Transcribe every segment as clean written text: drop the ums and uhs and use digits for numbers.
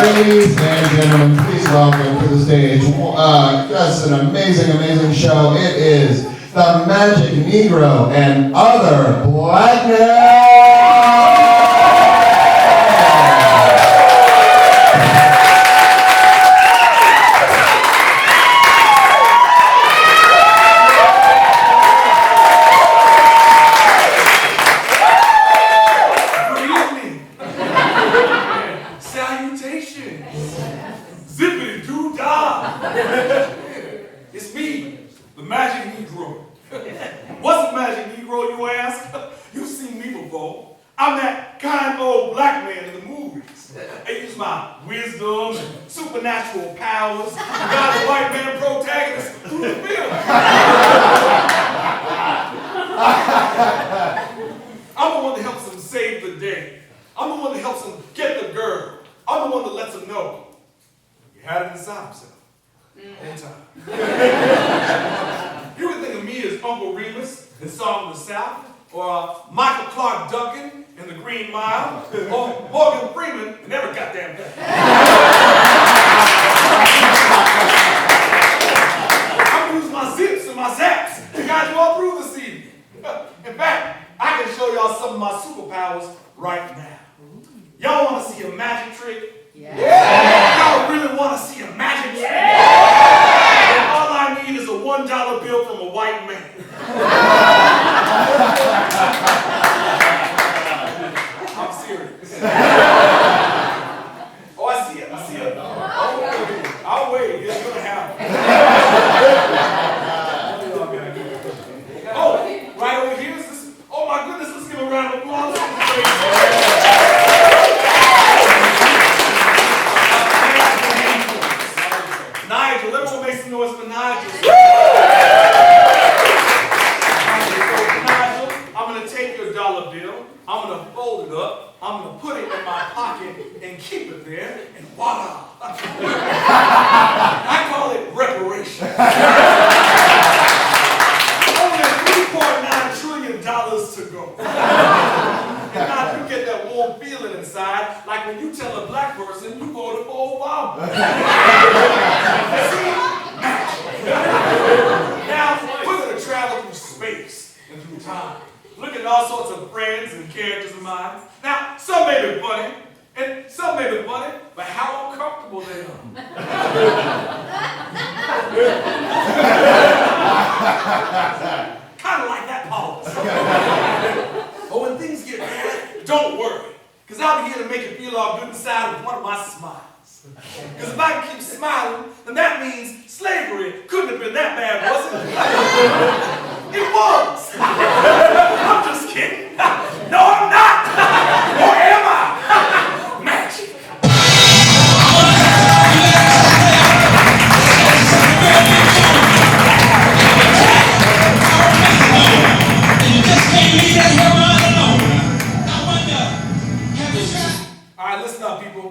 Ladies and gentlemen, please welcome to the stage just an amazing, amazing show. It is the Magic Negro and Other Blackness! It's me, the Magic Negro. What's a Magic Negro, you ask? You've seen me before. I'm that kind old black man in the movies. I use my wisdom and supernatural powers to guide the white man protagonist through the film. I'm the one that helps him save the day. I'm the one that helps him get the girl. I'm the one that lets him know he had it inside himself. On time. You would think of me as Uncle Remus in Song of the South, or Michael Clark Duncan in The Green Mile, or Morgan Freeman in every goddamn thing. I'm gonna use my zips and my zaps to guide you all through this evening. In fact, I can show y'all some of my superpowers right now. Y'all want to see a magic trick? Yeah. Y'all really want to see a magic trick? Yeah. And all I need is a $1 bill from a white man. I'm serious. Oh, I see it. I see it. I'll wait. It's going to happen. Oh, right over here is this. Oh, my goodness. Let's give a round of applause. Nigel, everyone make some noise for Nigel. Nigel, I'm going to take your dollar bill, I'm going to fold it up, I'm going to put it in my pocket and keep it there, and voila. I call it reparation. Only $3.9 trillion to go. And now you get that warm feeling inside, like when you tell a black person you voted for Obama. Now, we're going to travel through space and through time, looking at all sorts of friends and characters of mine. Now, some may be funny, and some may be funny, but how uncomfortable they are. Kind of like that pause. But when things get bad, don't worry, because I'll be here to make you feel all good inside with one of my smiles. Because if I can keep smiling, then that means slavery couldn't have been that bad, was it? It was! I'm just kidding. No, I'm not! Or am I? Magic! You just can't leave that hairline alone. Alright, listen up, people.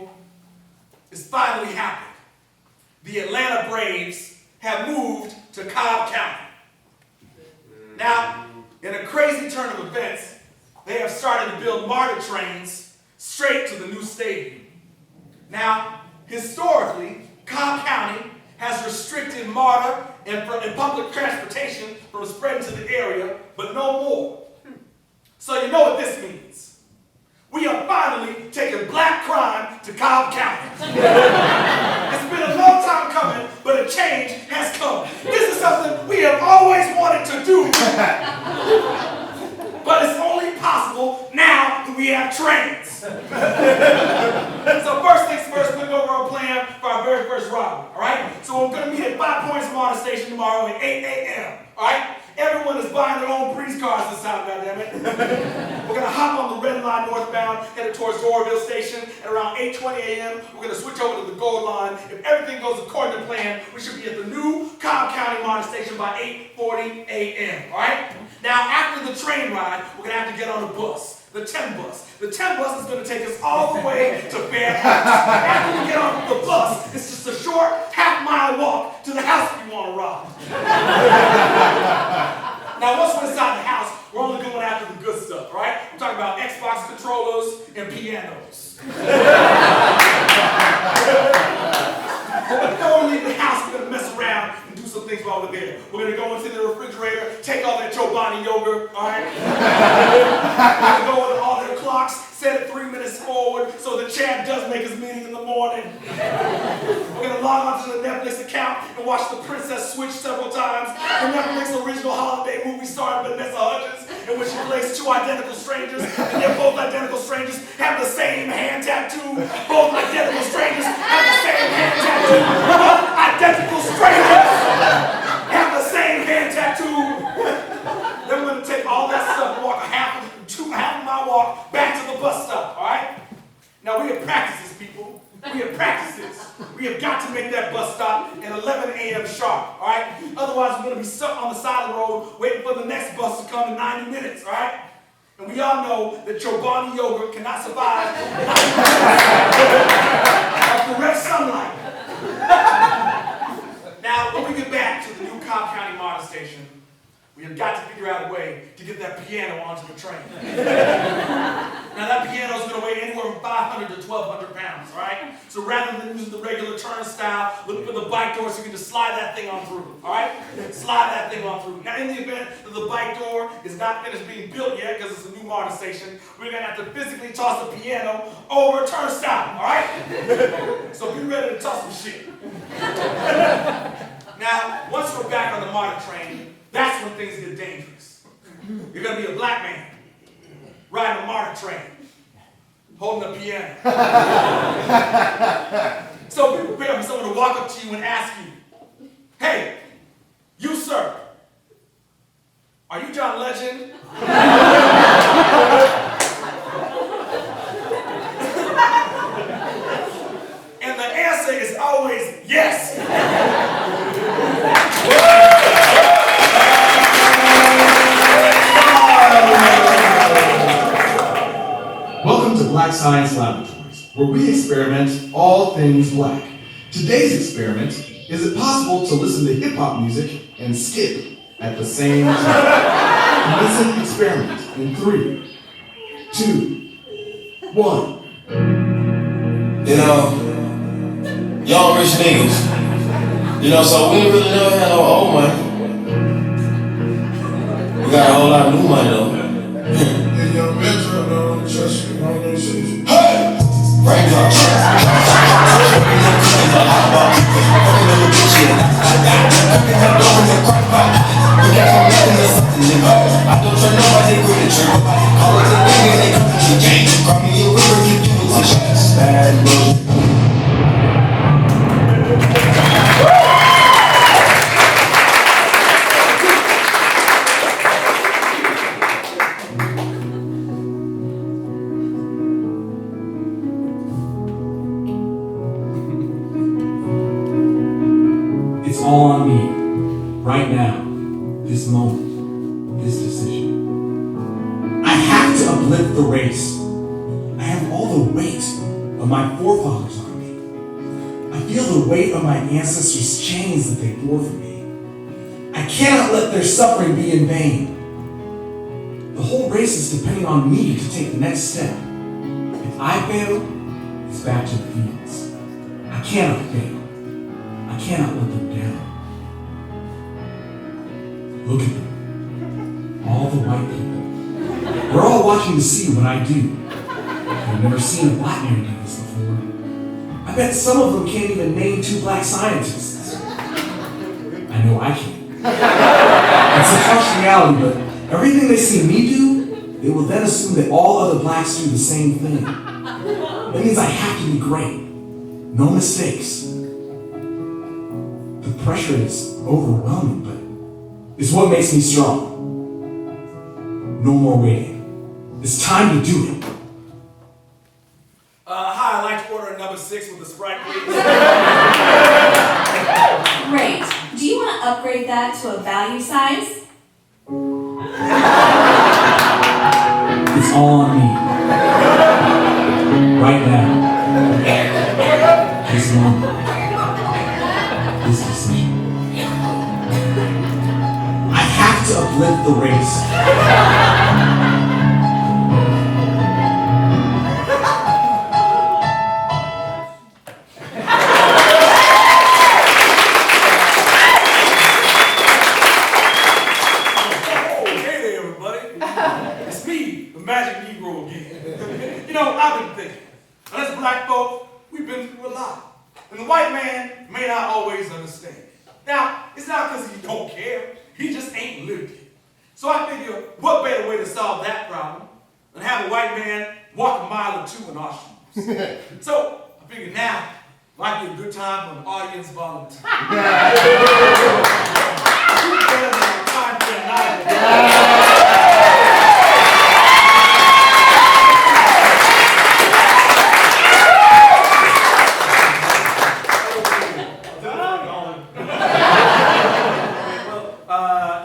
It's finally happened. The Atlanta Braves have moved to Cobb County. Now, in a crazy turn of events, they have started to build MARTA trains straight to the new stadium. Now, historically, Cobb County has restricted MARTA and public transportation from spreading to the area, but no more. So you know what this means. We are finally taking black crime to Cobb County. It's been a long time coming, but a change has come. This is something we have always wanted to do. But it's only possible now that we have trains. So first things first, we're going to go over our plan for our very first robbery, all right? So we're going to meet at 5 Points MARTA Station tomorrow at 8 a.m., all right? Everyone is buying their own breeze cars this time, goddammit. We're going to hop on the red line northbound, headed towards Doraville Station. At around 8:20 a.m., we're going to switch over to the gold line. If everything goes according to plan, we should be at the new Cobb County MARTA Station by 8:40 a.m., all right? Now, after the train ride, we're going to have to get on a bus. The 10 bus. The 10 bus is going to take us all the way to Fair Oaks. After we get on the bus, it's just a short half-mile walk to the house we want to rob. Now, once we're inside the house, we're only going after the good stuff, right? I'm talking about Xbox controllers and pianos. Chad does make his meeting in the morning. We're going to log onto the Netflix account and watch The Princess Switch several times. The Netflix original holiday movie starring Vanessa Hudgens, in which she plays two identical strangers, and they're both identical strangers, have the same hand tattoo. Both identical strangers have the same hand tattoo. Both identical strangers have the same hand tattoo. Then we're going to take all that stuff and walk half of my walk back to the bus stop, all right? Now, we have practices, people. We have practices. We have got to make that bus stop at 11 a.m. sharp, all right? Otherwise, we're going to be stuck on the side of the road waiting for the next bus to come in 90 minutes, all right? And we all know that Chobani yogurt cannot survive direct sunlight. Now, when we get back to the new Cobb County Model Station, we have got to figure out a way to get that piano onto the train. Now that piano is going to weigh anywhere from 500 to 1,200 pounds, all right? So rather than using the regular turnstile, looking for the bike door so you can just slide that thing on through, all right? Slide that thing on through. Now in the event that the bike door is not finished being built yet because it's a new MARTA station, we're going to have to physically toss the piano over a turnstile, all right? So be ready to toss some shit. Now, once we're back on the MARTA train, that's when things get dangerous. You're going to be a black man riding a MARTA train, holding a piano. So be prepared for someone to walk up to you and ask you, "Hey, you sir, are you John Legend?" And the answer is always yes. Welcome to Black Science Laboratories, where we experiment all things black. Today's experiment, is it possible to listen to hip-hop music and skip at the same time? Listen, experiment in 3, 2, 1. You know, young rich niggas. You know, so we ain't really never had no old money. We got a whole lot of new money though. Hey! Raindrops. I don't turn nobody with a trip. Call it a nigga, they come to the game. Call me a river, you do it with shots. Bad news. It's all on me, right now, this moment, this decision. I have to uplift the race. I have all the weight of my forefathers on me. I feel the weight of my ancestors' chains that they bore for me. I cannot let their suffering be in vain. The whole race is depending on me to take the next step. If I fail, it's back to the fields. I cannot fail. I cannot let them down. Look at them. All the white people. We're all watching to see what I do. I've never seen a black man do this before. I bet some of them can't even name 2 black scientists. I know I can. It's a harsh reality, but everything they see me do, they will then assume that all other blacks do the same thing. That means I have to be great. No mistakes. The pressure is overwhelming, but it's what makes me strong. No more waiting. It's time to do it. Hi, I'd like to order a number 6 with a Sprite, please. Great. Do you want to upgrade that to a value size? It's all on me. Right now. This moment. This decision. I have to uplift the race. Hey there, everybody. It's me, the Magic Negro again. You know, I've been thinking. Now, this black black folk, we've been through a lot. And the white man may not always understand. Now, it's not because he don't care. He just ain't lived it. So I figure, what better way to solve that problem than have a white man walk a mile or two in our shoes? So I figured now might be a good time for an audience volunteer.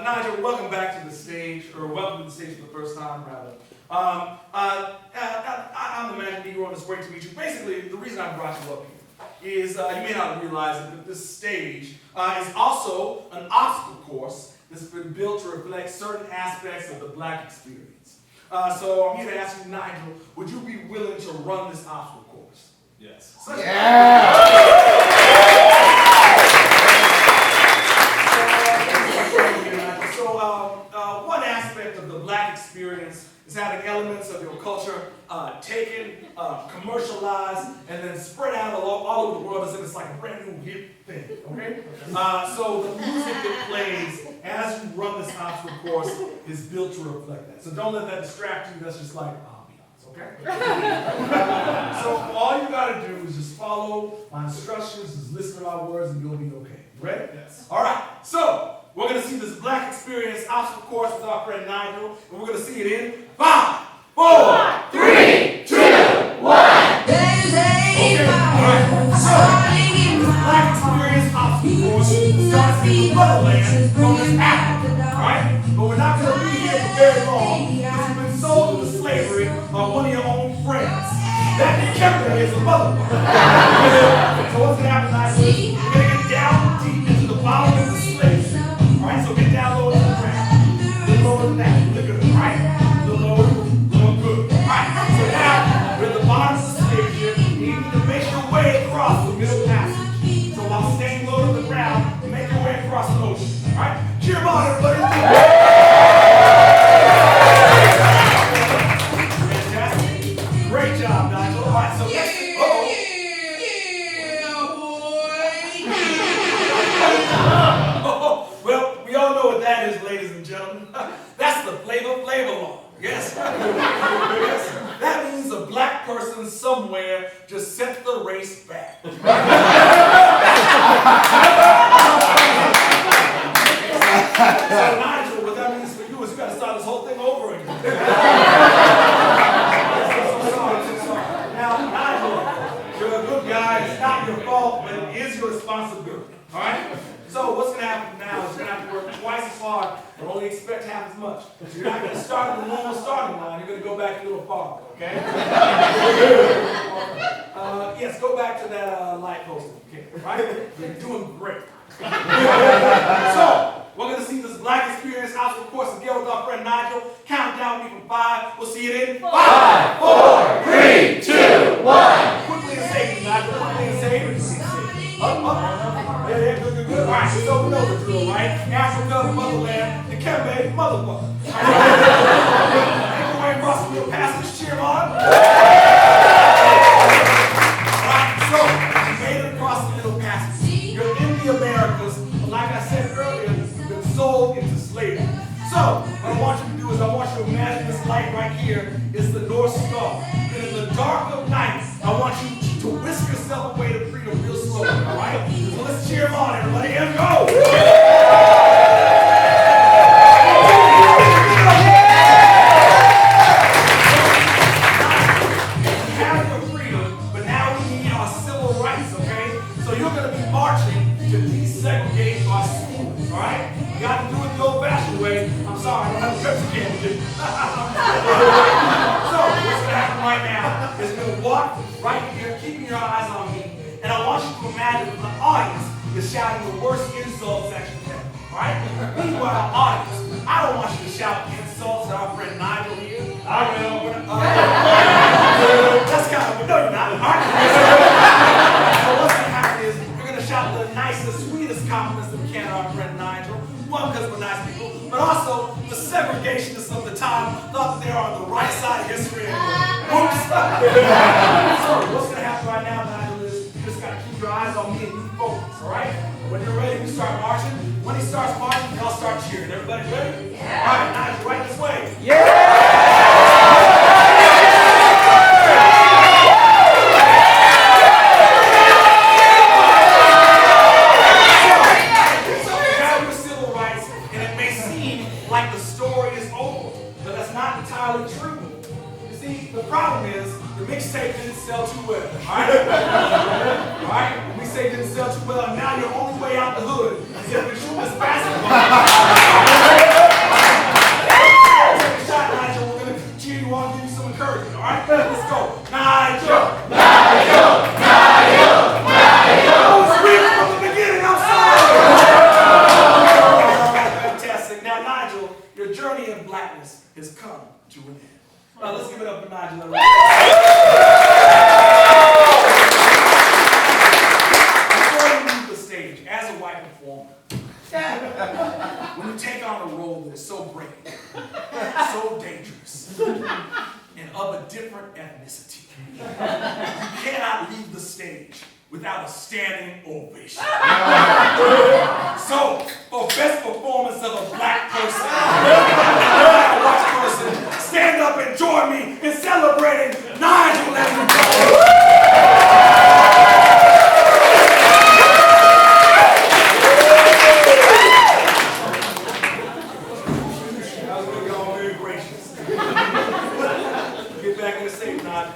Nigel, welcome back to the stage, or welcome to the stage for the first time, rather. I'm the Magic Negro, and it's great to meet you. Basically, the reason I brought you up here is you may not realize that this stage is also an obstacle course that's been built to reflect certain aspects of the black experience. So I'm here to ask you, Nigel, would you be willing to run this obstacle course? Yes. One aspect of the black experience is having elements of your culture taken, commercialized, and then spread out all over the world as if it's like a brand new hip thing, okay? So the music that plays as you run this obstacle course is built to reflect that. So don't let that distract you. That's just like ambiance, okay? So all you gotta do is just follow my instructions, just listen to my words, and you'll be okay. You ready? Yes. All right, so we're going to see this black experience obstacle course with our friend Nigel, and we're going to see it in 5, 4, 3, 2, 1. Okay, all right. So, this black experience obstacle course starts in the motherland from this Africa, all right? But we're not going to be here for very long because we've been sold into slavery by one of your own friends. That Kemper is a mother. So what's going to happen, Nigel, is we're going to get down deep into the bottom of the slave. Alright, so get down low to the ground. A little lower than that. Look good. Alright? A little lower. Little good. Alright, so now we're at the bottom of the stage here. You need to make your way across the middle passage. So while staying low to the ground, make your way across the ocean. Alright? Cheer 'em on, everybody. Fantastic. Great job, Nigel. Alright, so next. Well, we all know what that is, ladies and gentlemen. That's the flavor law. Yes. Yes. That means a black person somewhere just set the race back. So, Nigel, what that means for you is you got to start this whole thing over again. So sorry. Now, Nigel, you're a good guy. It's not your fault, but it is your responsibility. All right? So what's going to happen now is you're going to have to work twice as hard and only expect half as much. So you're not going to start at the normal starting line. You're going to go back a little farther, okay? Yes, go back to that light post, okay? Right? You're doing great. So, we're going to see this black experience obstacle course again with our friend Nigel. Count down with me from 5. We'll see it in 5, 4, 3, 2, 1. Quickly and safely, Nigel. Quickly and safely. Up. Yeah, good. All right, so we know the drill, right? Africa, motherland, the Kembe, motherfucker. Make your way across the middle passage. Cheer 'em on. All right, so you made it across the middle passage. You're in the Americas, but like I said earlier, you've been sold into slavery. So what I want you to do is I want you to imagine this light right here is the North Star. And in the dark of night, I want you to whisk yourself away to freedom real slowly, all right? So let's cheer 'em on, everybody. Here we go. We have your freedom, but now we need our civil rights, okay? So you're going to be marching to desegregate our schools, all right? You got to do it the old-fashioned way. I'm sorry, I don't have a Pepsi can with it. So what's going to happen right now is you're going to walk right here, keeping your eyes on me, and I want you to imagine the audience is shouting the worst insults at you ever, all right? Meanwhile, audience, I don't want you to shout insults at our friend Nigel here. I will. That's kind of, no, you're not. All right? So what's going to happen is you're going to shout the nicest, sweetest compliments that we can to our friend Nigel. One, because we're nice people, but also the segregationists of the time thought that they were on the right side of history. Oops. So what's going to happen right now, Nigel, is you just gotta keep your eyes on me and you focus, all right? When you're ready, we start marching. When he starts marching, y'all start cheering. Everybody ready? Yeah. All right, Nigel, right this way. Like the story is over, but that's not entirely true. You see, the problem is the mixtape didn't sell too well. Alright? Alright? The mixtape didn't sell too well, and now your only way out the hood is if you shoot this basketball. Take a shot, Nigel. We're gonna cheer you on and give you some encouragement, alright? Let's go. Nigel! Nigel! Nigel! Nigel! I was reading from the beginning, I'm sorry! Now, Nigel, your journey in blackness has come to an end. Now, let's give it up for Nigel. Before you leave the stage, as a white performer, when you take on a role that is so brave, so dangerous, and of a different ethnicity, you cannot leave the stage without a standing ovation. So, for best performance of a black person, a white person, stand up and join me in celebrating Nigel, everybody. That was all very gracious. Get back in the safe, Nigel.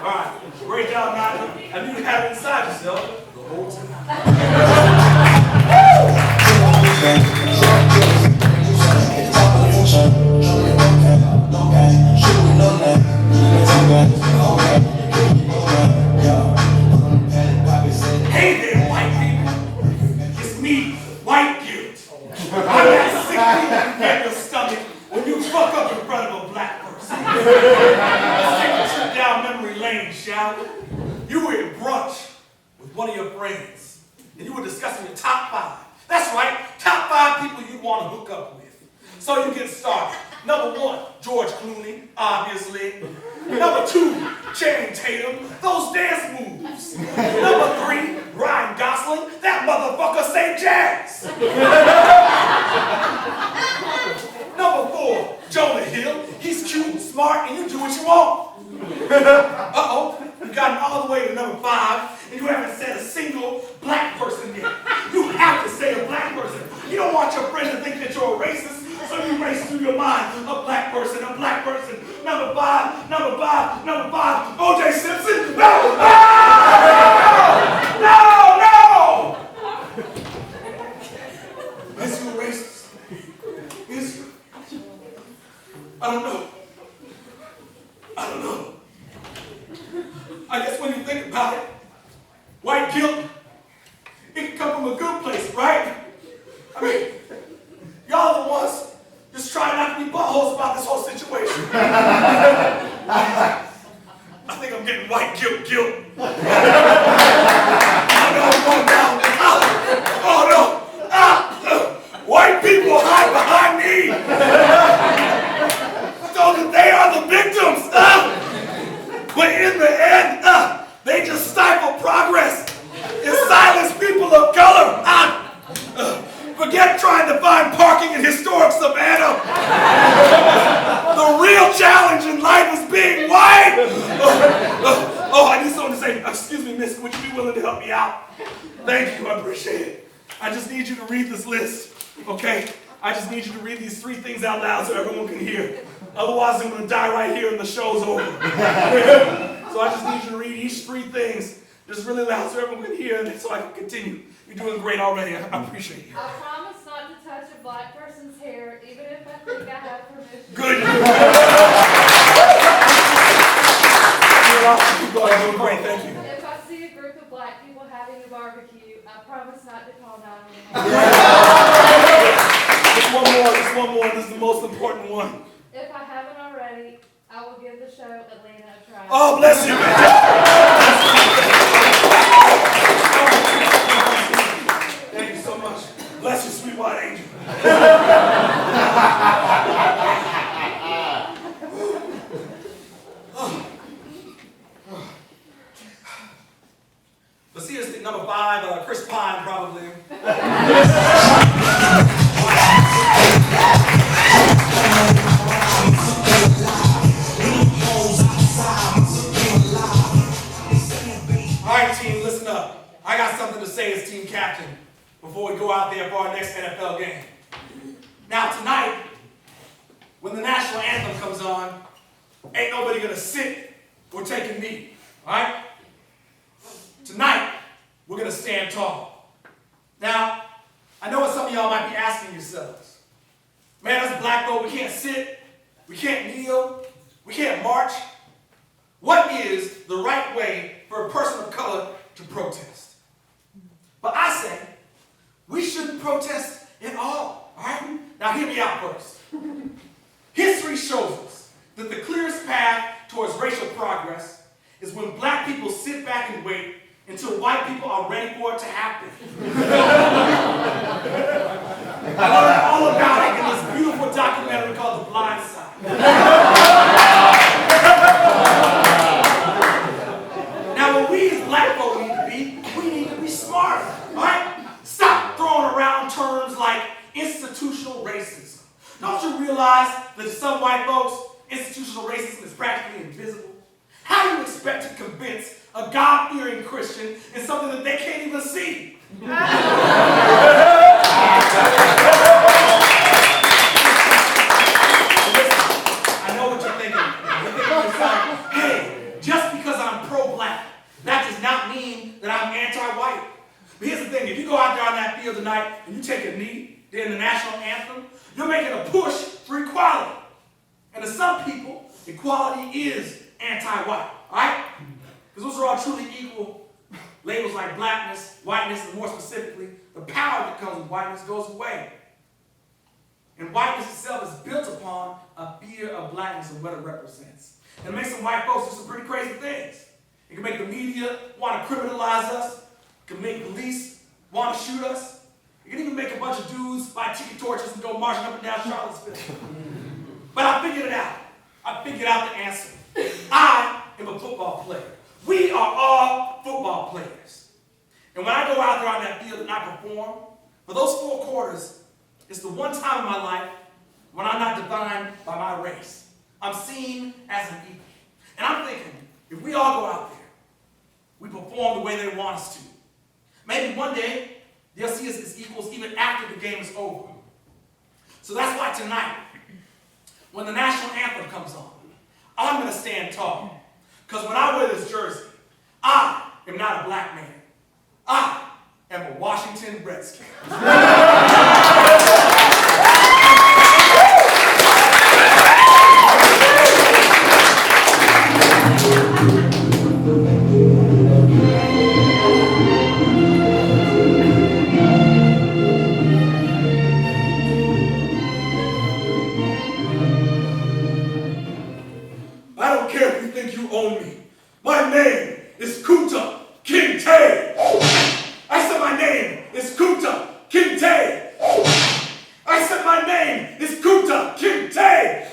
All right, great job, Nigel. I knew you had it inside yourself the whole time. Hey there, white people. It's me, white guilt. I'm that sick feeling you get in your stomach when you fuck up in front of a black person. Let's take a trip down memory lane, shall we? You were at brunch with one of your friends, and you were discussing your top 5. That's right, top 5 people you'd want to hook up with. So you get started. Number 1, George Clooney, obviously. Number 2, Channing Tatum, those dance moves. Number 3, Ryan Gosling, that motherfucker say jazz. Number 4, Jonah Hill, he's cute and smart, and you do what you want. Uh-oh, you've gotten all the way to number 5, and you haven't said a single black person yet. You have to say a black person. You don't want your friend to think that you're a racist, so you race through your mind, a black person, a black person. Number 5, number 5, number 5, O.J. Simpson. No! No! No! Is you a racist? Is you? I don't know. I don't know. I guess when you think about it, white guilt, it can come from a good place, right? I mean, y'all are the ones just trying not to be buttholes about this whole situation. I think I'm getting white guilt. Oh no, I'm going down. Oh no. White people hide behind me. So that they are the victims. But in the end, they just stifle progress and silence people of color. Forget trying to find parking in historic Savannah. The real challenge in life is being white. I need someone to say, excuse me, miss, would you be willing to help me out? Thank you, I appreciate it. I just need you to read this list, okay? I just need you to read these 3 things out loud so everyone can hear. Otherwise, I'm going to die right here and the show's over. So I just need you to read each 3 things just really loud so everyone can hear and so I can continue. You're doing great already. I appreciate you. I promise not to touch a black person's hair, even if I think I have permission. Good. You're doing great. Thank you. If I see a group of black people having a barbecue, I promise not to call 911. Just one more. This is the most important one. If I haven't already, I will give the show Atlanta a try. Oh, bless you, man. Thank you so much. Bless you, sweet white angel. Let's see, it's number 5, Chris Pine, probably. All right, team, listen up. I got something to say as team captain before we go out there for our next NFL game. Now, tonight, when the national anthem comes on, ain't nobody gonna sit or take a knee, all right? Tonight, we're gonna stand tall. Now, I know what some of y'all might be asking yourselves. Man, us black folk, we can't sit, we can't kneel, we can't march. What is the right way for a person of color to protest? But I say, we shouldn't protest at all right? Now hear me out first. History shows us that the clearest path towards racial progress is when black people sit back and wait until white people are ready for it to happen. I learned all about it in this beautiful documentary called The Blind Side. Now what we as black folk need to be smarter, all right? Stop throwing around terms like institutional racism. Don't you realize that to some white folks, institutional racism is practically invisible? How do you expect to convince a God-fearing Christian in something that they can't even see? I know what you're thinking. You're thinking to yourself, hey, just because I'm pro-black, that does not mean that I'm anti-white. But here's the thing, if you go out there on that field tonight and you take a knee during the national anthem, you're making a push for equality. And to some people, equality is anti-white, all right? Because those are all truly equal. Labels like blackness, whiteness, and more specifically, the power that comes with whiteness goes away. And whiteness itself is built upon a fear of blackness and what it represents. And it makes some white folks do some pretty crazy things. It can make the media want to criminalize us. It can make police want to shoot us. It can even make a bunch of dudes buy tiki torches and go marching up and down Charlottesville. But I figured it out. I figured out the answer. I am a football player. We are all football players. And when I go out there on that field and I perform, for those 4 quarters, it's the one time in my life when I'm not defined by my race. I'm seen as an equal. And I'm thinking, if we all go out there, we perform the way they want us to, maybe one day they'll see us as equals even after the game is over. So that's why tonight, when the national anthem comes on, I'm going to stand tall. Because when I wear this jersey, I am not a black man. I am a Washington Redskin. I don't care if you think you own me. My name is Kunta Kinte. I said my name is Kunta Kinte. I said my name is Kunta Kinte.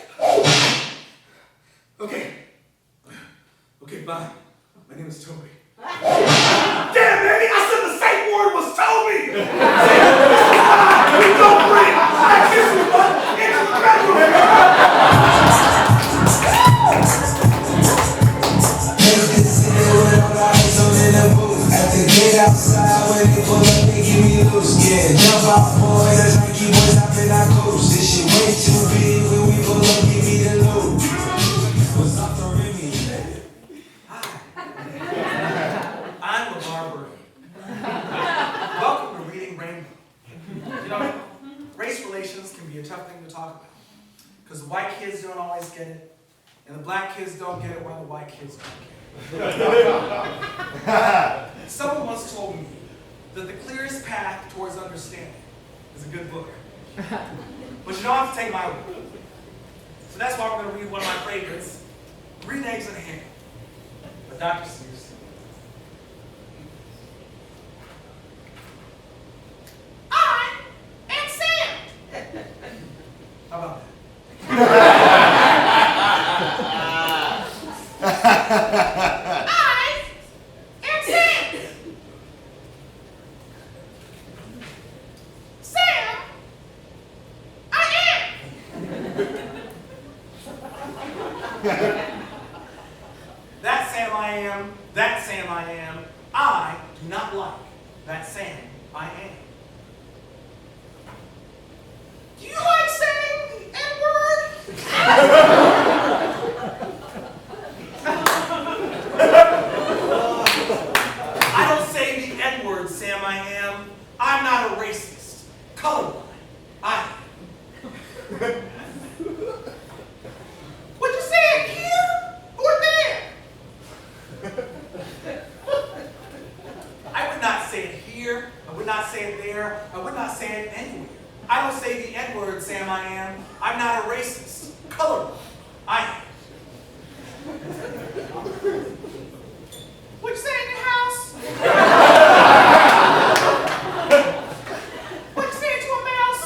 Okay, bye. My name is Toby. Damn, baby, I said the same word was Toby. You don't bring that history book into the bedroom. Outside when they pull up, they give me loose. Yeah, jump out, boy. That's like you boys hopping our coast. This shit way too big. When we pull up, give me the loot. What's up, the Remy? Hi. I'm a barber. Welcome to Reading Rainbow. You know, race relations can be a tough thing to talk about. Because the white kids don't always get it, and the black kids don't get it while the white kids don't get it. Someone once told me that the clearest path towards understanding is a good book. But you don't have to take my word. So that's why we're going to read one of my favorites, Green Eggs and Ham, by Dr. Seuss. I am Sam. How about that? Sam I am. I do not like that Sam I am. Do you like saying the N-word? I don't say the N-word, Sam I am. I'm not a racist. Colorblind. I am. Would you say it here or there? I would not say it here. I would not say it there. I would not say it anywhere. I don't say the N-word, Sam I am. I'm not a racist. Colorblind. I am. What'd you say in your house? What'd you say to a mouse?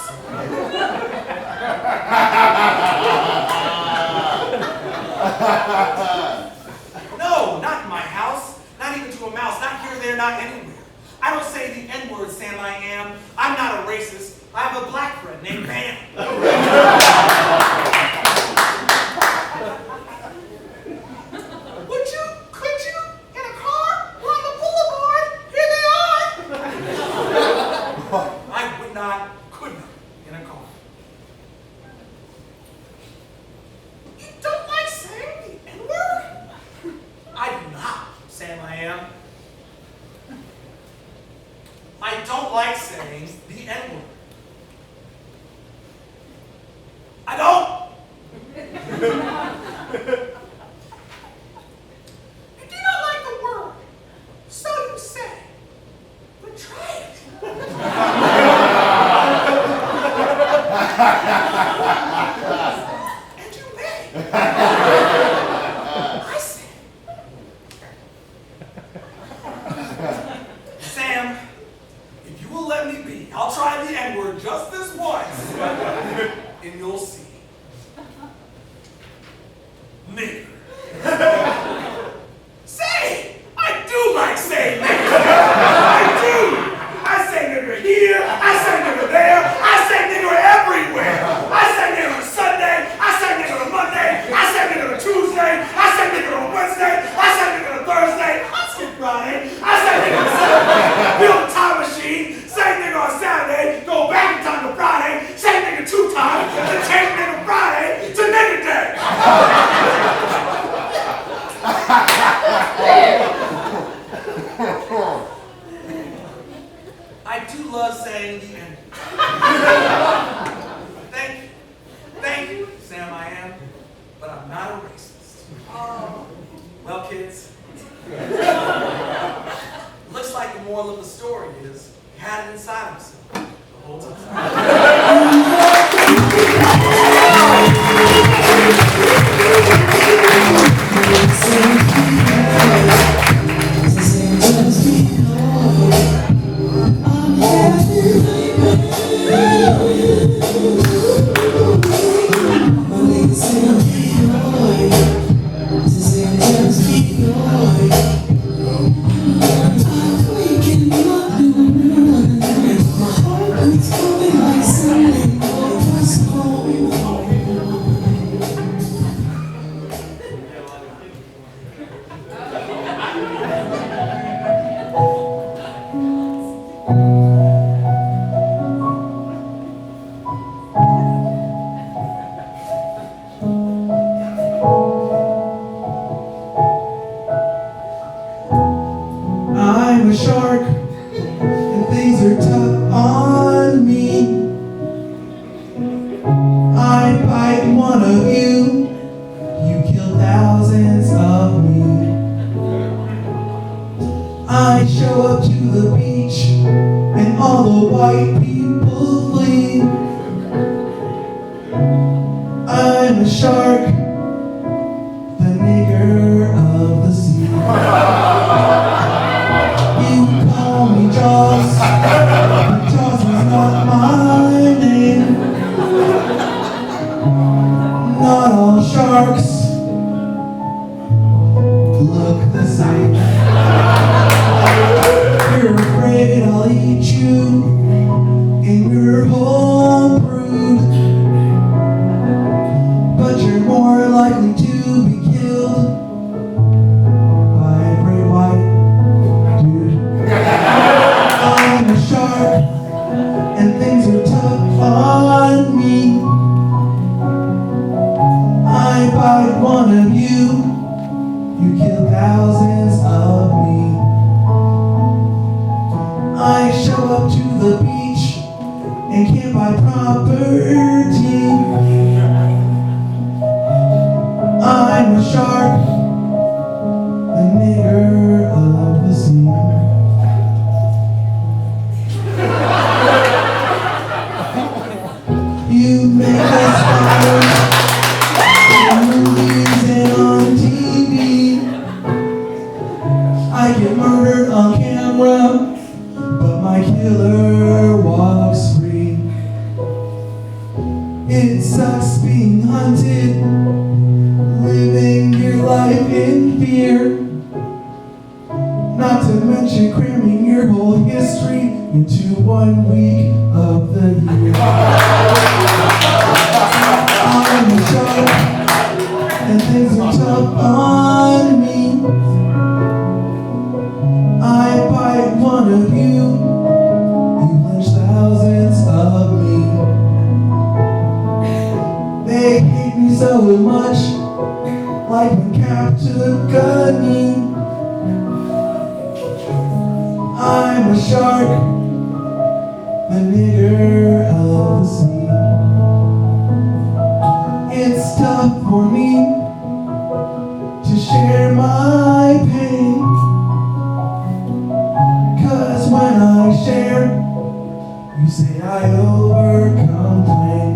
No, not in my house. Not even to a mouse. Not here, there, not anywhere. I don't say the N-word, Sam I am. I'm not a racist. I have a black friend named Pam. Could you, in a car? We're on the boulevard. Here they are. I would not, could not, in a car. You don't like saying the N-word? I do not, Sam I am. I don't like saying the N-word. I don't. I do not like the word. So you say. But try it. And you may. I say. Sam, if you will let me be, I'll try the N-word just this once. And you'll see. Nigger. Say! I do like saying nigger. I do. I say nigger here. I say nigger there. I say nigger everywhere. I say nigger on Sunday. I say nigger on Monday. I say nigger on Tuesday. I say nigger on Wednesday. I say nigger on Thursday. I skip Friday. I say nigger on Saturday. Build a time machine. Say nigger on Saturday. Go back in time to Friday. Say nigger 2 times. Then change nigger Friday to nigger day. I do love saying the N. Thank you, Sam I am, but I'm not a racist. Well, kids, looks like the moral of the story is he had it inside himself the whole time. I'm a shark, and things are tough on me. I bite one of you, you kill thousands of me. I show up to the beach, and all the white people flee. I'm a shark, the nigger of the sea. You call me Jaws, but Jaws is not my name. Not all sharks look the same. You're afraid I'll eat you in your home brood, but you're more likely to be killed by I get murdered on camera, but my killer walks free. It sucks being hunted, living your life in fear. Not to mention cramming your whole history into 1 week of the year. I'm a shark, and things are tough on me. I bite one of you, you lynch thousands of me. They hate me so much, like when Cap took a knee. I'm a shark, the nigger of the sea. It's tough for me to share my pain, 'cause when I share, you say I overcomplain.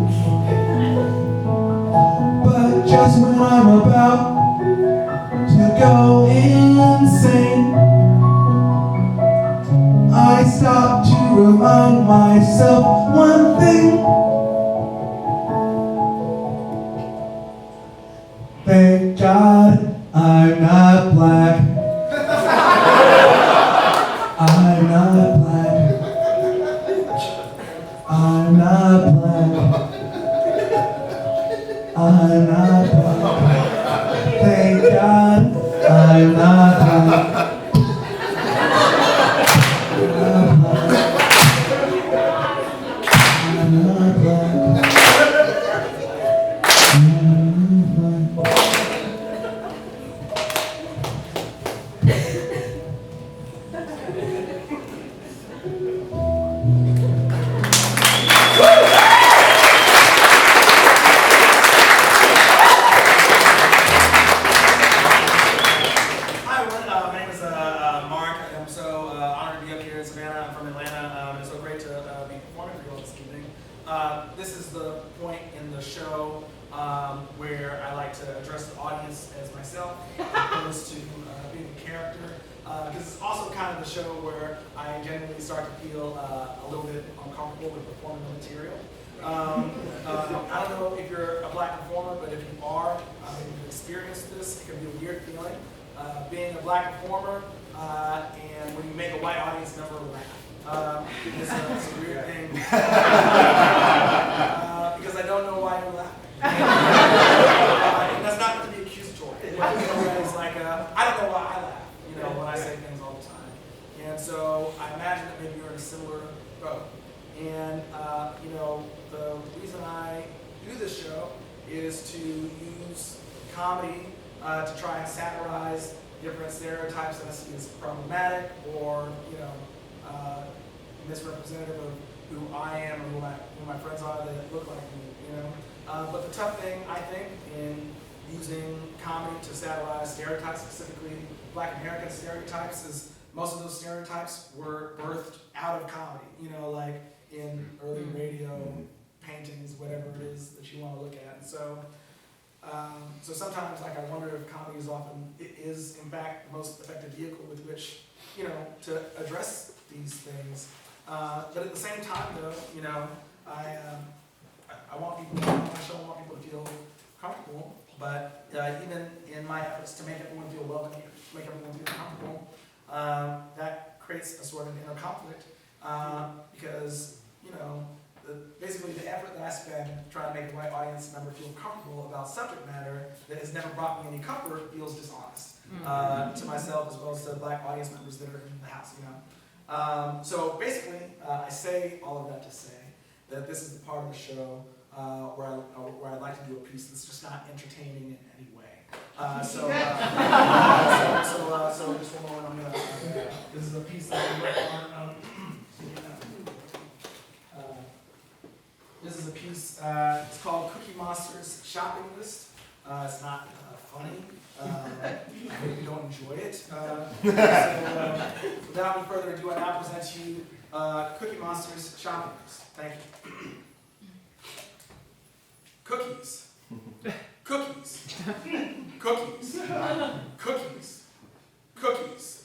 But just when I'm about to go insane, I stop to remind myself one thing. Thank God I'm not black. I'm not black. I'm not black. I'm not black. Thank God I'm not black. Hi everyone, my name is Mark. I'm so honored to be up here in Savannah. I'm from Atlanta. It's so great to be performing for you all this evening. This is the point in the show where I like to address the audience as myself, as opposed to being a character. Because it's also kind of the show where I genuinely start to feel a little bit uncomfortable with performing the material. I don't know if you're a black performer, but if you are, you've experienced this, it can be a weird feeling. Being a black performer, and when you make a white audience member laugh. It's a weird thing. Because I don't know why you're laughing. And that's not to be accusatory. It's like, I don't know why I laugh, when I say things all the time. And so I imagine that maybe you're in a similar boat. And, the reason I do this show is to use comedy to try and satirize different stereotypes that I see as problematic or, misrepresentative of who I am or who my friends are that look like me, But the tough thing, I think, in using comedy to satirize stereotypes, specifically Black American stereotypes, is most of those stereotypes were birthed out of comedy, like in early radio, paintings, whatever it is that you want to look at. And so sometimes, I wonder if comedy is in fact the most effective vehicle with which, to address these things. But at the same time, though, I want people, my show, I want people to feel comfortable. But even in my efforts to make everyone feel welcome, make everyone feel comfortable, that creates a sort of inner conflict because, basically the effort that I spend trying to make the right audience member feel comfortable about subject matter that has never brought me any comfort feels dishonest to myself as well as to Black audience members that are in the house, So basically, I say all of that to say that this is the part of the show where I'd like to do a piece that's just not entertaining in any way. So just one moment, this is a piece that I'm working on. This is a piece, it's called Cookie Monster's Shopping List. It's not funny. I hope you don't enjoy it. So, without any further ado, I now present to you Cookie Monster's Shopping List. Thank you. Cookies. Cookies. Cookies. Cookies. Cookies.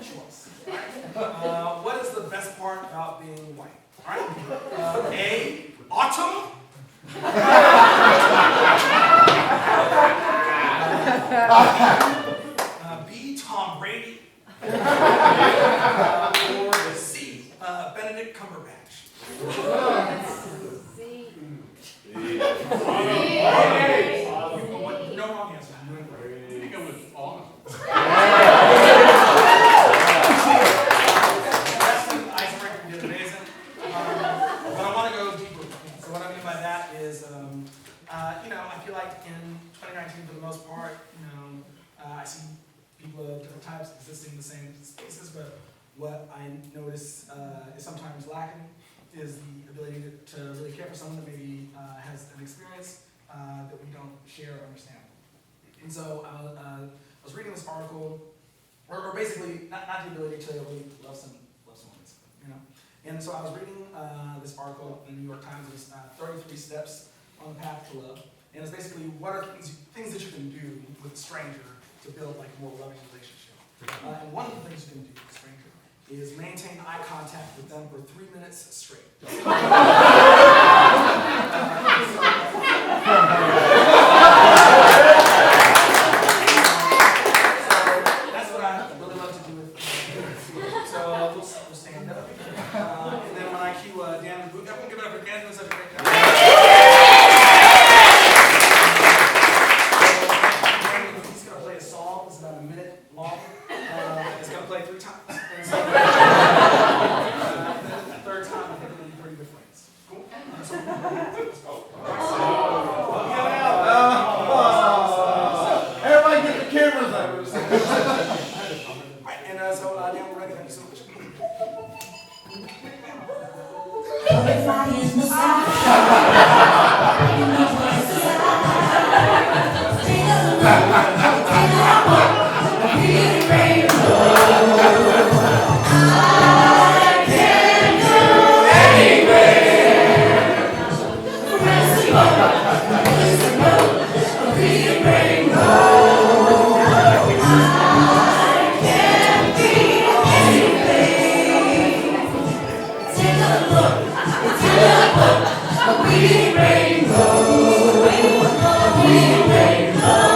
choice. Right? What is the best part about being white? All right? A, autumn. B, Tom Brady. Or C, Benedict Cumberbatch. No wrong answer. I think I was awesome. That's an icebreaker. You did amazing. But I want to go deeper. So what I mean by that is, I feel like in 2019, for the most part, I see people of different types existing in the same spaces, but what I notice is sometimes lacking is the ability to really care for someone that maybe has an experience that we don't share or understand. And so I was reading this article, or basically not the ability to really love someone, And so I was reading this article in the New York Times. It was 33 steps on the path to love, and it's basically what are things that you can do with a stranger to build like a more loving relationship. And one of the things you can do with a stranger is maintain eye contact with them for 3 minutes straight. That's what I really love to do with them. So we'll stand up. And then when I cue Dan and Boot, everyone give it up for Dan, doing such a great job. He's going to play a song. It's about a minute long. It's going to play 3 times. And so, the third time, I think we're going to be pretty good friends. Cool? Let's go. Everybody get the cameras out. Alright, and so Dan, we're ready. Thank you so much. Butterfly in the sky. You know what's inside. Take a look. Take a look. A pretty rainbow. I can go anywhere. Press the road. Press the road. A pretty rainbow. I can be anything. Take a look. A pretty rainbow, a pretty rainbow.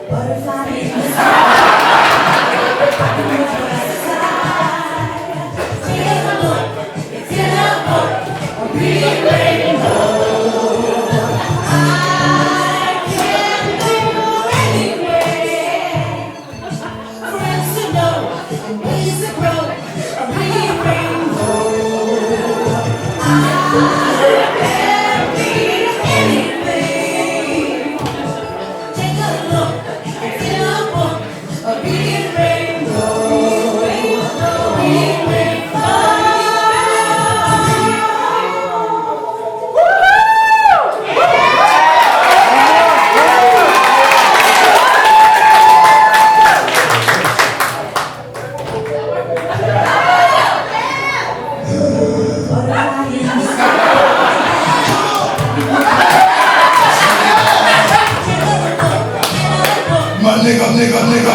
Butterfly in the sky. Take a look, a pretty rainbow. nigga.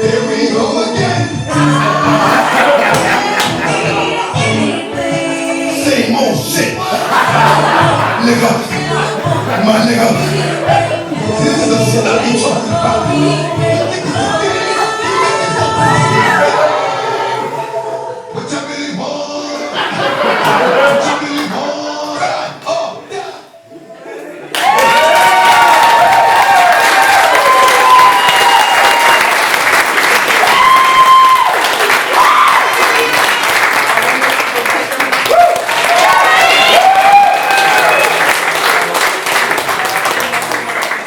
Here we go again. Same old shit. Nigga, my nigga. This is the shit I be talking about. What you really want? What you really want? Oh, yeah.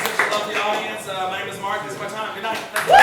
Such a lovely audience. My name is Mark. This is my time. Good night. Thank you.